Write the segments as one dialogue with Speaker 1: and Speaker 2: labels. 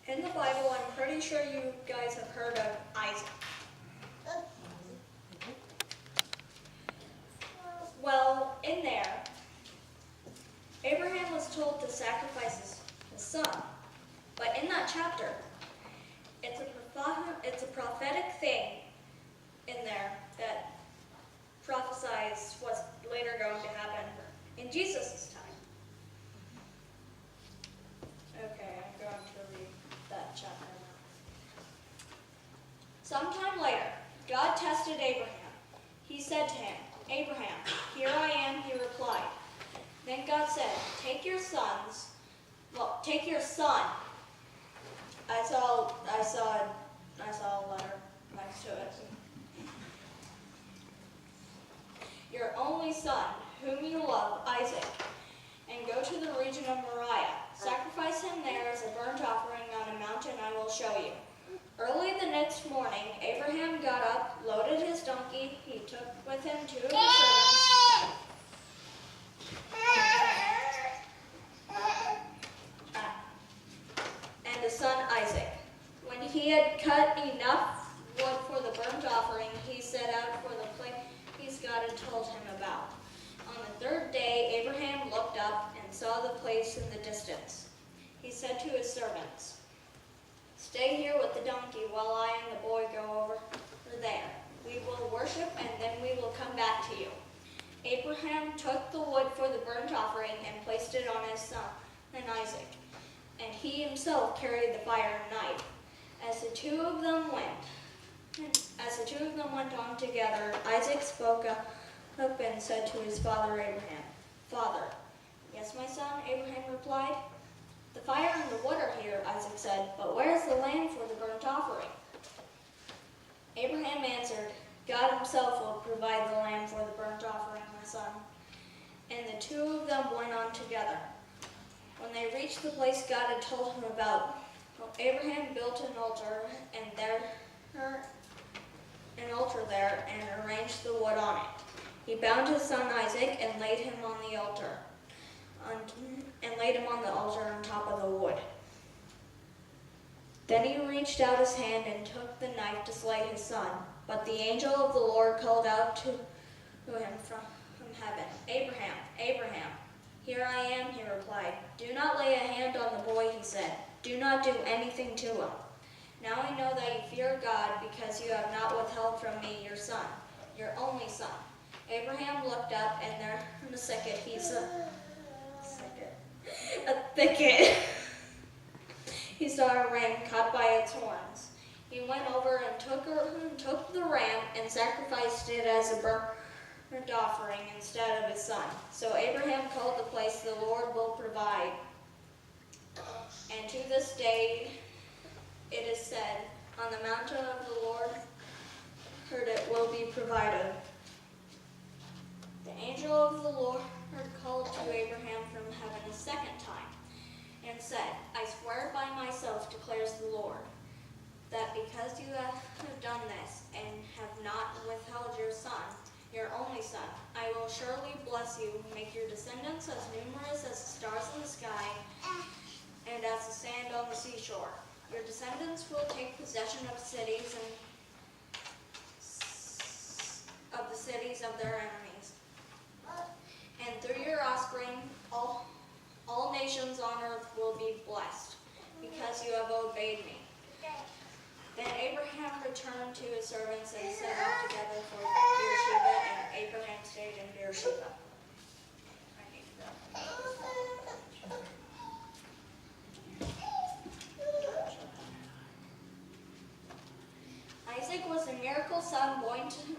Speaker 1: In the Bible, I'm pretty sure you guys have heard of Isaac. Well, in there, Abraham was told to sacrifice his son. But in that chapter, it's a prophetic thing in there that prophesies what's later going to happen in Jesus' time. Okay, I'm going to read that chapter now. Sometime later, God tested Abraham. He said to him, "Abraham, here I am," he replied. Then God said, take your son. I saw a letter next to it. Your only son, whom you love, Isaac, and go to the region of Moriah. Sacrifice him there as a burnt offering on a mountain I will show you. Early the next morning, Abraham got up, loaded his donkey. He took with him 2 of his servants and his son Isaac. When he had cut enough wood for the burnt offering, he set out for the place God had told him about. On the 3rd day, Abraham looked up and saw the place in the distance. He said to his servants, "Stay here with the donkey while I and the boy go over there. We will worship and then we will come back to you." Abraham took the wood for the burnt offering and placed it on his son and Isaac, and he himself carried the fire and knife. As the two of them went on together, Isaac spoke up and said to his father Abraham, "Father." "Yes, my son," Abraham replied. "The fire and the wood are here," Isaac said, "but where is the lamb for the burnt offering?" Abraham answered, "God himself will provide the lamb for the burnt offering, my son." And the two of them went on together. When they reached the place God had told him about, Abraham built an altar there and arranged the wood on it. He bound his son Isaac and laid him on the altar on top of the wood. Then he reached out his hand and took the knife to slay his son. But the angel of the Lord called out to him from heaven, "Abraham, Abraham." "Here I am," he replied. "Do not lay a hand on the boy," he said. "Do not do anything to him. Now I know that you fear God because you have not withheld from me your son, your only son." Abraham looked up, and there in the thicket he saw a ram caught by its horns. He went over and took the ram and sacrificed it as a burnt offering instead of his son. So Abraham called the place, "The Lord will provide." And to this day it is said, "On the mountain of the Lord it will be provided." The angel of the Lord called to Abraham from heaven a second time and said, "I swear by myself, declares the Lord, that because you have done this and have not withheld your son, your only son, I will surely bless you, make your descendants as numerous as the stars in the sky and as the sand on the seashore. Your descendants will take possession of cities of their enemies. And through your offspring, all nations on earth will be blessed, because you have obeyed me." Then Abraham returned to his servants and set out together for Beersheba, and Abraham stayed in Beersheba. Isaac was a miracle son born to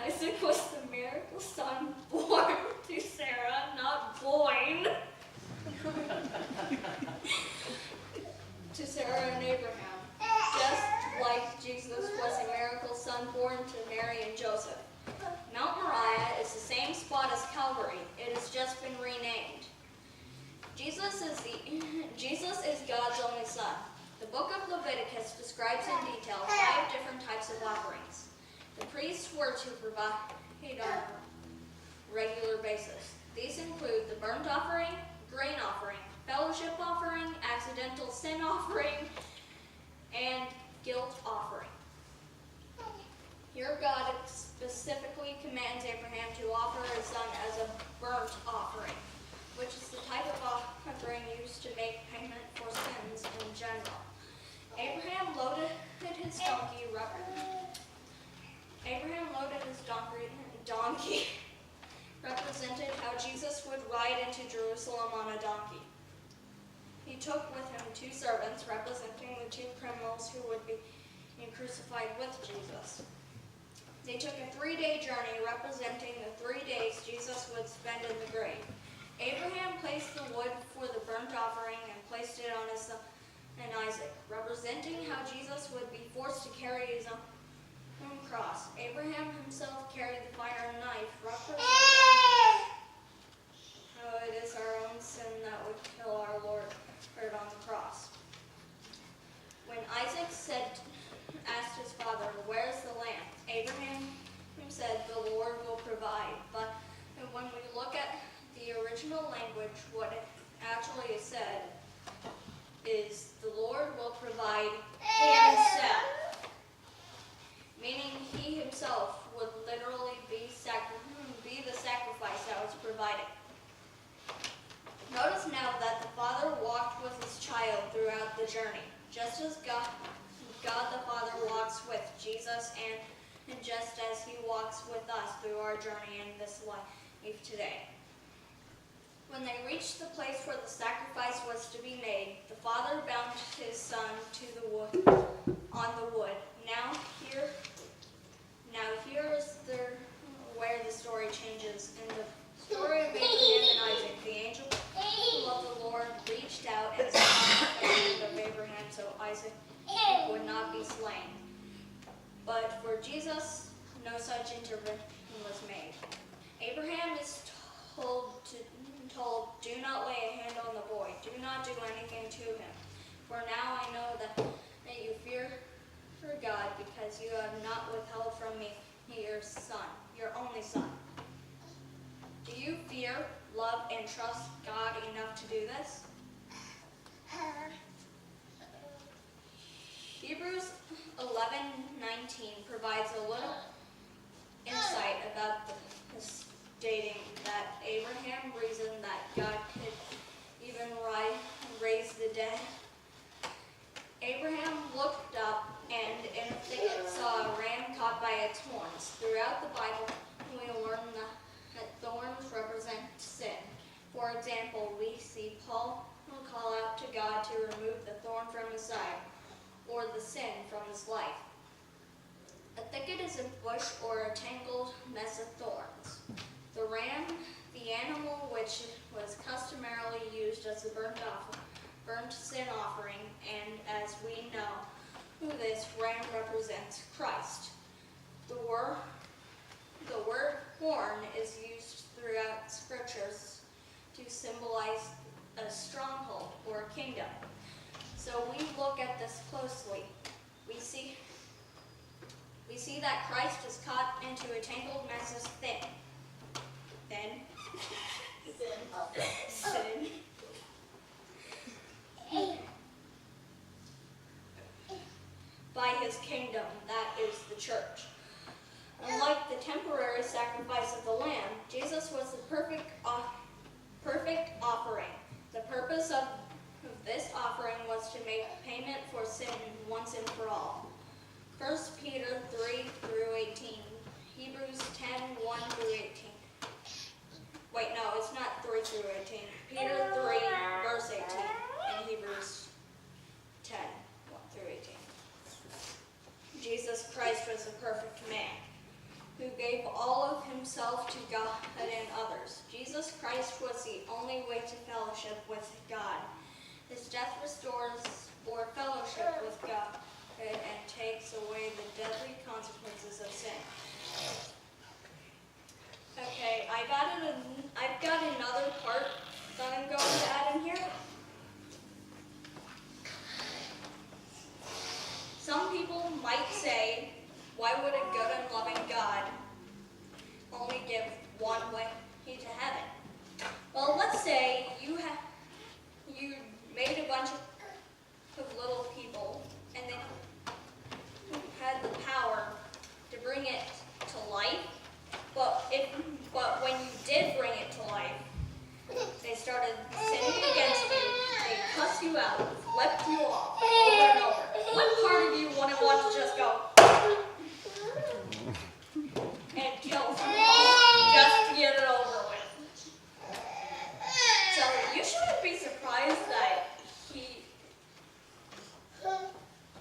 Speaker 1: Isaac was the miracle son born to Sarah, not born to Sarah and Abraham, just like Jesus was a miracle son born to Mary and Joseph. Mount Moriah is the same spot as Calvary. It has just been renamed. Jesus is God's only son. The book of Leviticus describes in detail 5 different types of offerings. The priests were to provide on a regular basis. These include the burnt offering, grain offering, sin offering and guilt offering. Here God specifically commands Abraham to offer his son as a burnt offering, which is the type of offering used to make payment for sins in general. Abraham loaded his donkey, represented how Jesus would ride into Jerusalem on a donkey. He took with him 2 servants, representing the 2 criminals who would be crucified with Jesus. They took a 3-day journey, representing the 3 days Jesus would spend in the grave. Abraham placed the wood for the burnt offering and placed it on his son Isaac, representing how Jesus would be forced to carry his own cross. Abraham himself carried the fire and knife, representing how it is our own sin that would kill our Lord on the cross. When Isaac asked his father, "Where's the lamb?" Abraham said, "The Lord will provide." But when we look at the original language, what it actually is said is, "The Lord will provide himself," meaning he himself would literally be the sacrifice that was provided. Notice now that the Father walked with his child throughout the journey, just as God the Father walks with Jesus, and just as he walks with us through our journey in this life today. When they reached the place where the sacrifice was to be made, the Father bound his son to the wood on the wood. Now here is where the story changes. In the story of Abraham and Isaac, the angel of the Lord reached out and stopped the hand of Abraham so Isaac would not be slain. But for Jesus, no such intervention was made. Abraham is told, "Do not lay a hand on the boy. Do not do anything to him. For now I know that you fear God, because you have not withheld from me your son, your only son." Do you fear, love, and trust God enough to do this? Hebrews 11:19 provides a little insight about this, stating that Abraham reasoned that God could even raise the dead. Abraham looked up and in a thicket saw a ram caught by its horns. Throughout the Bible, we learn that thorns represent sin. For example, we see Paul call out to God to remove the thorn from his side, or the sin from his life. A thicket is a bush or a tangled mess of thorns. The ram, the animal which was customarily used as a burnt sin offering, and as we know, this ram represents Christ. The word horn is used throughout scriptures to symbolize a stronghold or a kingdom. So we look at this closely. We see that Christ is caught into a tangled mess of sin. By his kingdom, that is the church. Unlike the temporary sacrifice of the lamb, Jesus was the perfect offering. The purpose of this offering was to make payment for sin once and for all. 1 Peter 3-18, Hebrews 10:1-18. Wait, no, it's not 3-18. Peter 3, verse 18, and Hebrews 10:1-18. Jesus Christ was the perfect man who gave all of himself to God and others. Jesus Christ was the only way to fellowship with God. His death restores or fellowship with God and takes away the deadly consequences of sin. Okay, I've got another part that I'm going to add in here. Some people might say, why would a good and loving God only give one way to heaven? Well, let's say you made a bunch of little people, and they had the power to bring it to life. But when you did bring it to life, they started sinning against you. They cussed you out, flipped you off over and over. What part of you wouldn't want to just go and kill someone just to get it over with? So you shouldn't be surprised that he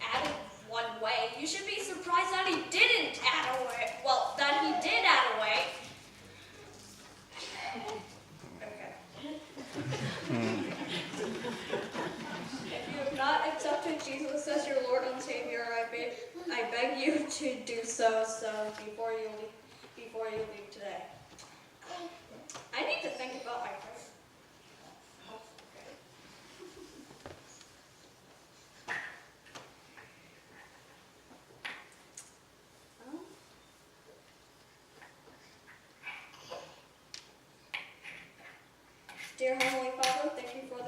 Speaker 1: added one way. You should be surprised that he didn't add a way. Well, that he did add a way. Okay. If you have not accepted Jesus as your Lord and Savior, I beg you to do so before you leave today. I need to think about my prayer. Dear Heavenly Father, thank you for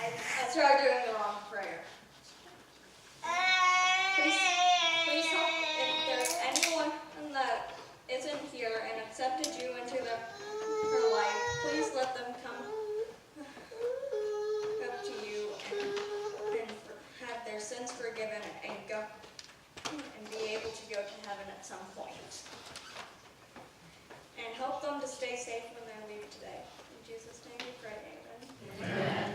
Speaker 1: I started doing the wrong prayer. Please help if there's anyone that isn't here and accepted you into her life. Please let them come up to you and have their sins forgiven and be able to go to heaven at some point. And help them to stay safe when they leave today. In Jesus' name we pray, amen.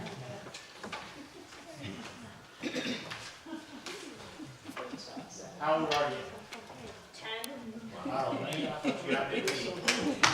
Speaker 2: How old are you?
Speaker 1: 10.
Speaker 2: Wow, man, I thought you had 15.